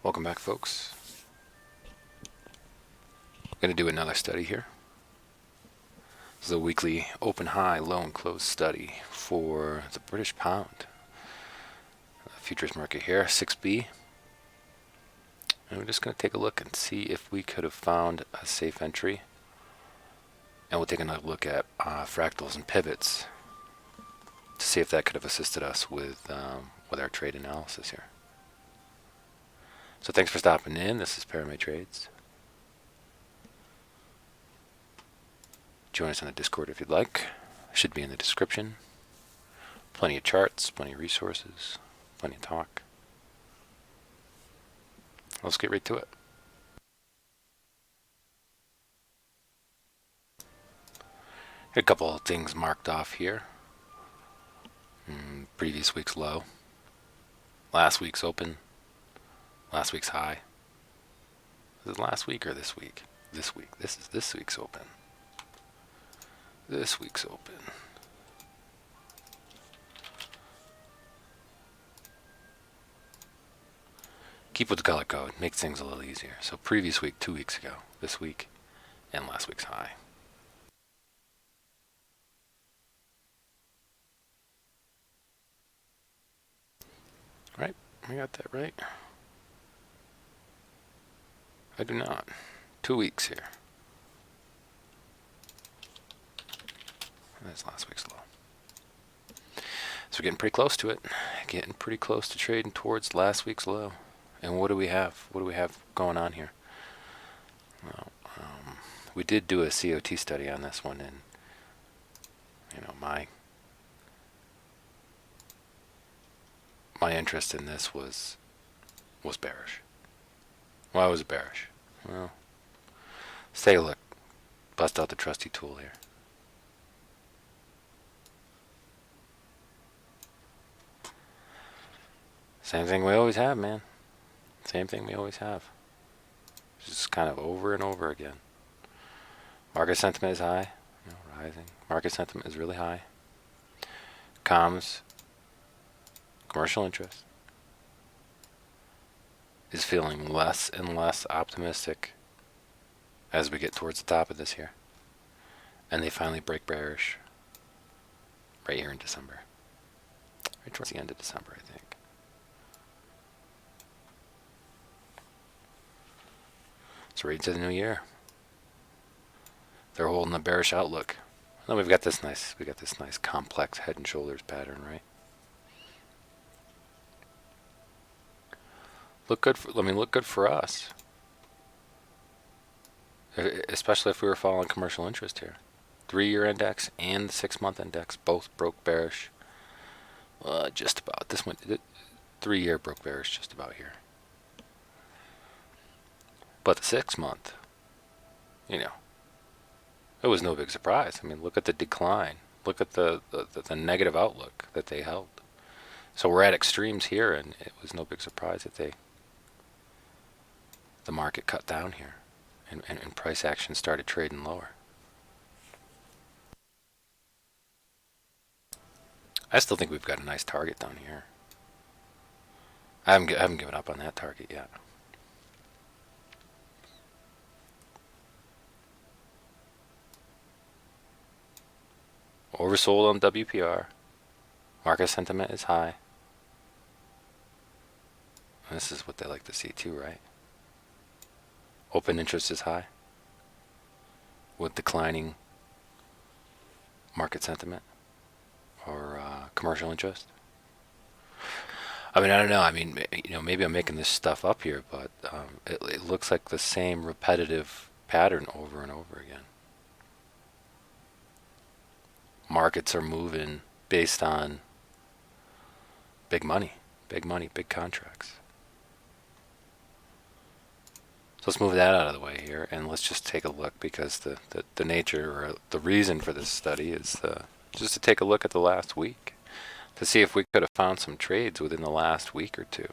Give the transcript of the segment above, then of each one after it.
Welcome back, folks. I'm going to do another study here. This is a weekly open, high, low, and close study for the British pound. Futures market here, 6B. And we're just going to take a look and see if we could have found a safe entry. And we'll take another look at fractals and pivots to see if that could have assisted us with our trade analysis here. So thanks for stopping in. This is Paramay Trades. Join us on the Discord if you'd like. Should be in the description. Plenty of charts, plenty of resources, plenty of talk. Let's get right to it. A couple of things marked off here. Previous week's low. Last week's open. Last week's high. Is it last week or this week? This week. This is this week's open. This week's open. Keep with the color code. Makes things a little easier. So previous week, 2 weeks ago. This week, and last week's high. Right? I got that right. I do not. 2 weeks here. That's last week's low. So we're getting pretty close to it. Getting pretty close to trading towards last week's low. And what do we have? What do we have going on here? Well, we did do a COT study on this one, and my interest in this was bearish. Why was it bearish? Well, let's take a look. Bust out the trusty tool here. Same thing we always have, man. Same thing we always have. Just kind of over and over again. Market sentiment is high, rising. Market sentiment is really high. Comms, commercial interest, is feeling less and less optimistic as we get towards the top of this here. And they finally break bearish right here in December. Right towards the end of December, I think. So right into the new year. They're holding a bearish outlook. Then we've got this nice complex head and shoulders pattern, right? Look good for us. Especially if we were following commercial interest here. 3-year index and the 6-month index both broke bearish. Just about. This one, 3-year broke bearish just about here. But the 6-month, it was no big surprise. I mean, look at the decline. Look at the negative outlook that they held. So we're at extremes here, and it was no big surprise that the market cut down here, and price action started trading lower. I still think we've got a nice target down here. I haven't given up on that target yet. Oversold on WPR. Market sentiment is high. And this is what they like to see too, right? Open interest is high with declining market sentiment or commercial interest. I mean, I don't know. I mean, maybe I'm making this stuff up here, but it looks like the same repetitive pattern over and over again. Markets are moving based on big money, big contracts. So let's move that out of the way here, and let's just take a look, because the nature or the reason for this study is just to take a look at the last week to see if we could have found some trades within the last week or two.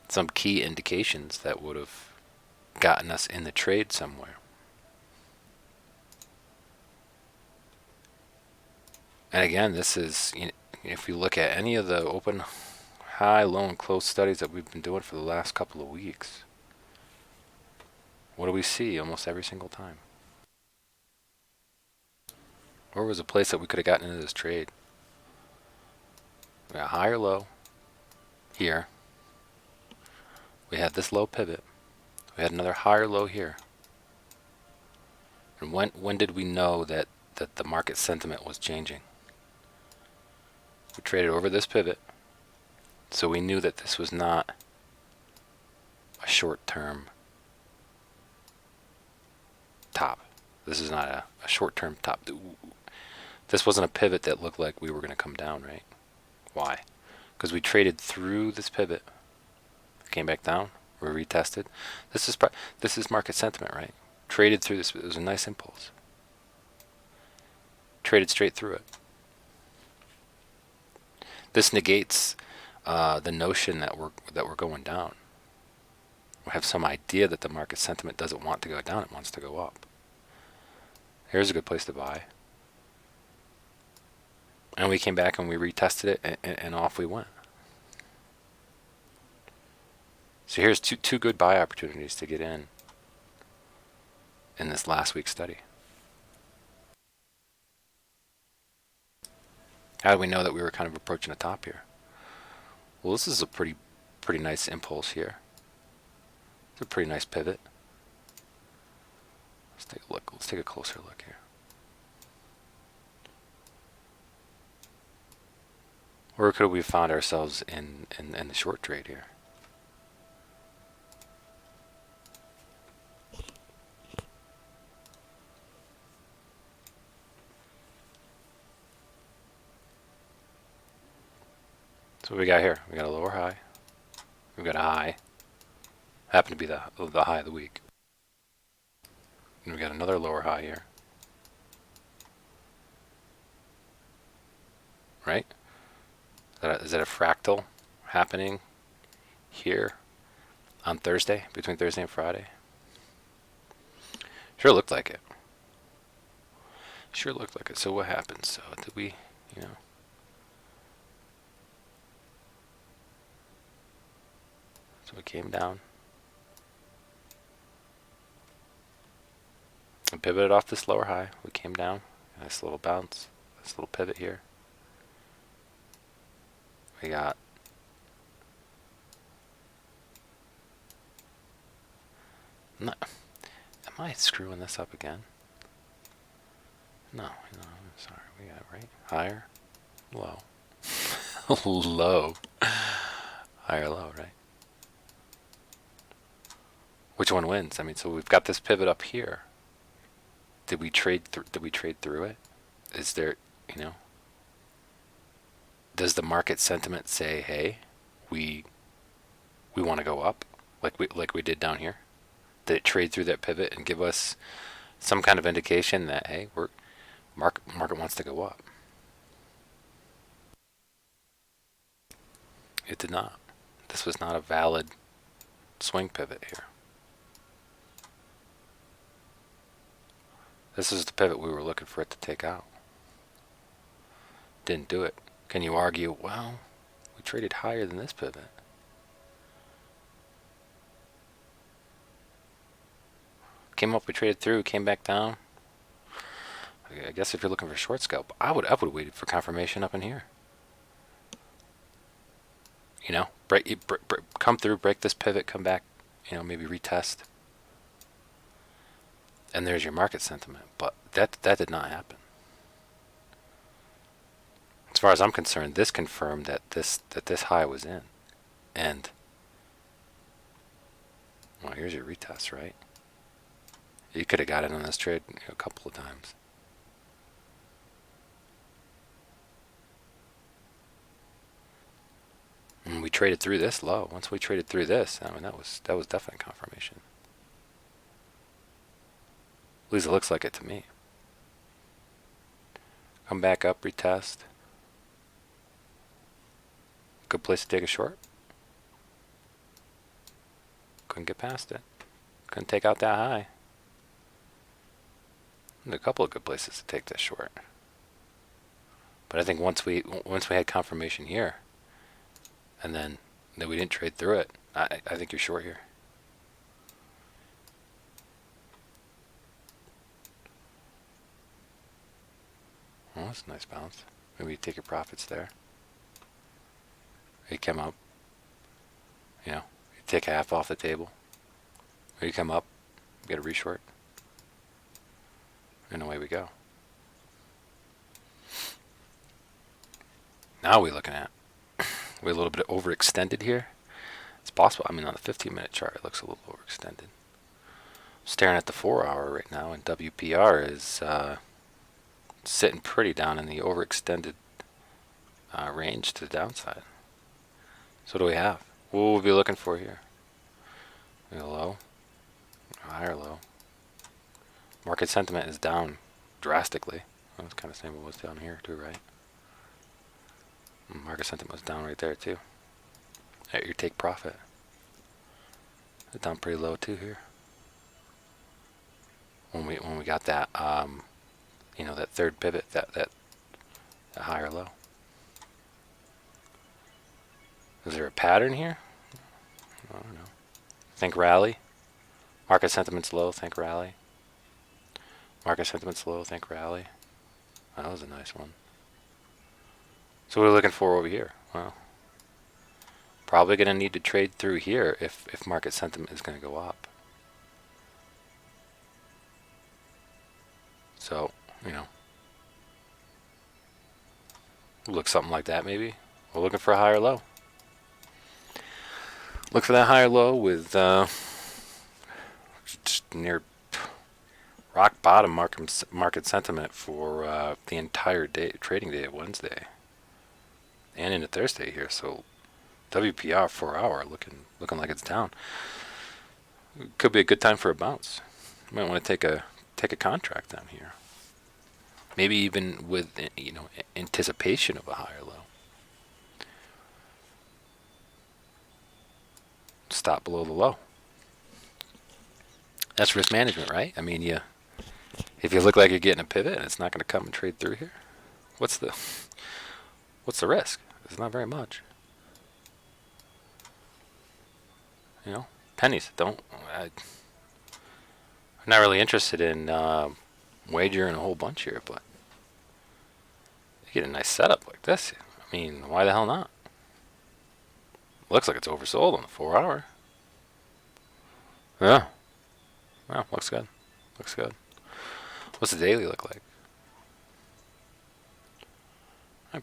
Some key indications that would have gotten us in the trade somewhere. And again, this is, if you look at any of the open, high, low, and close studies that we've been doing for the last couple of weeks. What do we see almost every single time? Where was a place that we could have gotten into this trade? We got high or low here. We had this low pivot. We had another higher low here. And when did we know that the market sentiment was changing? We traded over this pivot, so we knew that this was not a short-term top. This is not a short-term top. This wasn't a pivot that looked like we were going to come down, right? Why? Because we traded through this pivot, came back down, we retested. This is market sentiment, right? Traded through this. It was a nice impulse. Traded straight through it. This negates the notion that we're going down. We have some idea that the market sentiment doesn't want to go down; it wants to go up. Here's a good place to buy. And we came back and we retested it, and off we went. So here's two good buy opportunities to get in this last week's study. How do we know that we were kind of approaching a top here? Well, this is a pretty nice impulse here. It's a pretty nice pivot. Let's take a look. Let's take a closer look here. Where could we found ourselves in the short trade here? So what we got here? We got a lower high. We've got a high. Happened to be the high of the week. And we got another lower high here. Right? Is that a fractal happening here on Thursday, between Thursday and Friday? Sure looked like it. Sure looked like it. So what happened? So did we, So we came down and pivoted off this lower high. We came down. Nice little bounce. This little pivot here. We got am I screwing this up again? No, I'm sorry. We got it right. Higher, low, low, higher, low, right? Which one wins? I mean, so we've got this pivot up here. Did we trade through it? Is there, does the market sentiment say, "Hey, we want to go up," like we did down here? Did it trade through that pivot and give us some kind of indication that, hey, market wants to go up? It did not. This was not a valid swing pivot here. This is the pivot we were looking for it to take out. Didn't do it. Can you argue, well, we traded higher than this pivot? Came up, we traded through, came back down. I guess if you're looking for a short scalp, I would have waited for confirmation up in here. Come through, break this pivot, come back, maybe retest. And there's your market sentiment. But that did not happen. As far as I'm concerned, this confirmed that this high was in. And well, here's your retest, right? You could have got in on this trade a couple of times. And we traded through this low. Once we traded through this, I mean, that was definitely confirmation. At least it looks like it to me. Come back up, retest. Good place to take a short. Couldn't get past it. Couldn't take out that high. And a couple of good places to take this short. But I think once we had confirmation here, and then we didn't trade through it, I think you're short here. Well, that's a nice bounce. Maybe you take your profits there. You come up, you take half off the table. Or you come up, get a reshort, and away we go. Now we're looking at, we're a little bit overextended here. It's possible. I mean, on the 15-minute chart, it looks a little overextended. I'm staring at the 4-hour right now, and WPR is sitting pretty down in the overextended range to the downside. So what do we have? What will we be looking for here? A low, a higher low. Market sentiment is down drastically. Well, it's kind of the same as it was down here too, right? Market sentiment was down right there too. At your take profit. It's down pretty low too here. When we got that that third pivot, that higher low. Is there a pattern here? I don't know. Think rally. Market sentiment's low, think rally. Market sentiment's low, think rally. That was a nice one. So what are we looking for over here? Well, probably going to need to trade through here if market sentiment is going to go up. So, look something like that maybe. We're looking for a higher low. Look for that higher low with just near rock bottom market sentiment for the entire day, trading day of Wednesday and into Thursday here. So WPR 4-hour looking like it's down. Could be a good time for a bounce. You might want to take a contract down here. Maybe even with anticipation of a higher low. Stop below the low. That's risk management, right? I mean, if you look like you're getting a pivot and it's not going to come and trade through here, what's the risk? It's not very much. Pennies. I'm not really interested in wagering a whole bunch here, but you get a nice setup like this. I mean, why the hell not? Looks like it's oversold on the 4-hour. Yeah. Well, looks good. Looks good. What's the daily look like?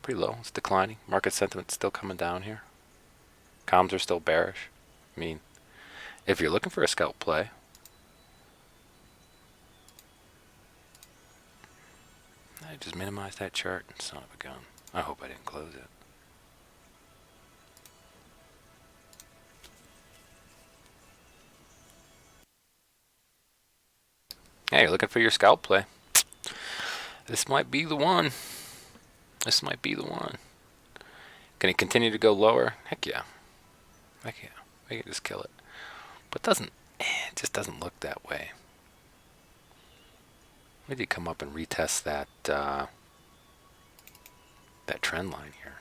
Pretty low. It's declining. Market sentiment's still coming down here. Comms are still bearish. I mean, if you're looking for a scalp play, I just minimized that chart. Son of a gun. I hope I didn't close it. Hey, you're looking for your scalp play. This might be the one. This might be the one. Can it continue to go lower? Heck yeah. Heck yeah. We can just kill it. But it just doesn't look that way. Maybe come up and retest that that trend line here.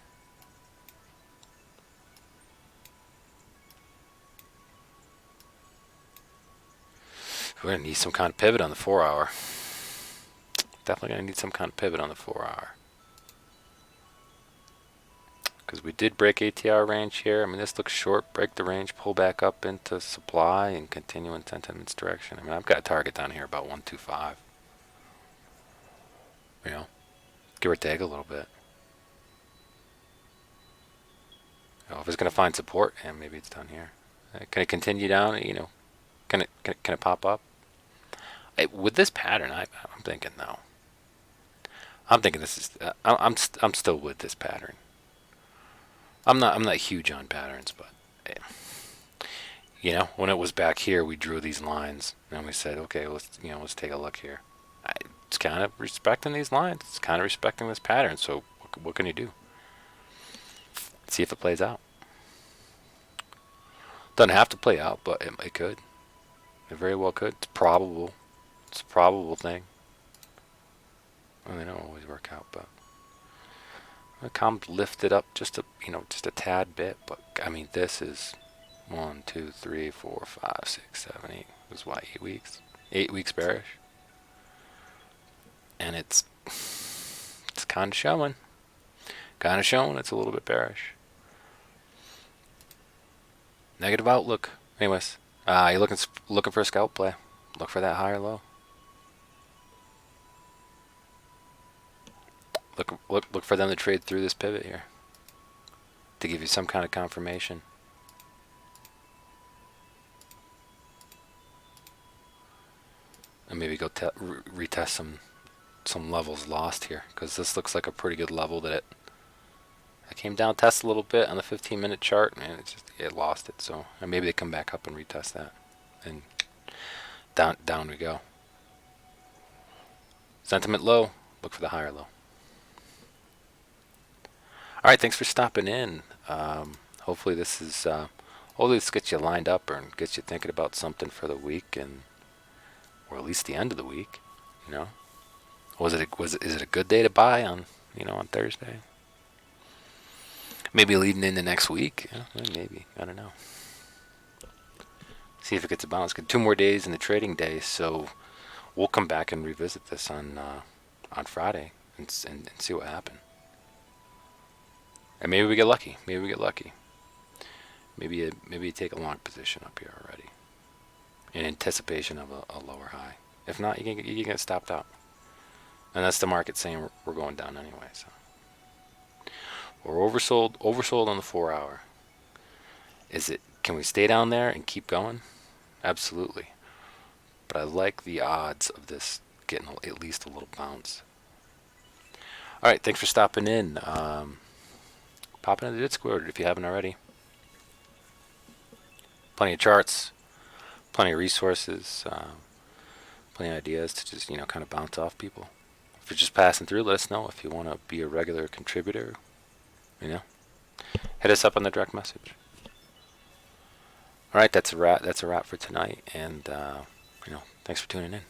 We're going to need some kind of pivot on the 4-hour. Definitely going to need some kind of pivot on the 4-hour. Because we did break ATR range here. I mean, this looks short. Break the range, pull back up into supply, and continue in sentiment's direction. I mean, I've got a target down here about 125. Give or take a little bit. If it's going to find support, and maybe it's down here. Can it continue down? Can it pop up? With this pattern, I'm thinking no. I'm thinking this is. I'm still with this pattern. I'm not huge on patterns, but when it was back here, we drew these lines and we said, okay, let's take a look here. It's kind of respecting these lines. It's kind of respecting this pattern. So what can you do? See if it plays out. Doesn't have to play out, but it could. It very well could. It's probable. It's a probable thing. Well, they don't always work out, but The comp lifted up just a just a tad bit, but I mean this is 1, 2, 3, 4, 5, 6, 7, 8. It was what, 8 weeks? 8 weeks bearish, and it's kind of showing. It's a little bit bearish. Negative outlook. Anyways, you're looking for a scalp play. Look for that higher low. Look for them to trade through this pivot here to give you some kind of confirmation. And maybe go retest some levels lost here, because this looks like a pretty good level that it came down, test a little bit on the 15-minute chart, and it lost it. So and maybe they come back up and retest that, and down we go. Sentiment low. Look for the higher low. All right, thanks for stopping in. Hopefully this gets you lined up or gets you thinking about something for the week, or at least the end of the week. Is it a good day to buy on on Thursday? Maybe leading into next week. Maybe, I don't know. See if it gets a bounce. Got 2 more days in the trading day, so we'll come back and revisit this on Friday and see what happened. And maybe we get lucky. Maybe you take a long position up here already in anticipation of a lower high. If not, you get stopped out. And that's the market saying we're going down anyway. So we're oversold on the 4-hour. Can we stay down there and keep going? Absolutely. But I like the odds of this getting at least a little bounce. All right, thanks for stopping in. Pop into the Discord if you haven't already. Plenty of charts, plenty of resources, plenty of ideas to just kind of bounce off people. If you're just passing through, let us know. If you want to be a regular contributor, hit us up on the direct message. All right, that's a wrap for tonight, and thanks for tuning in.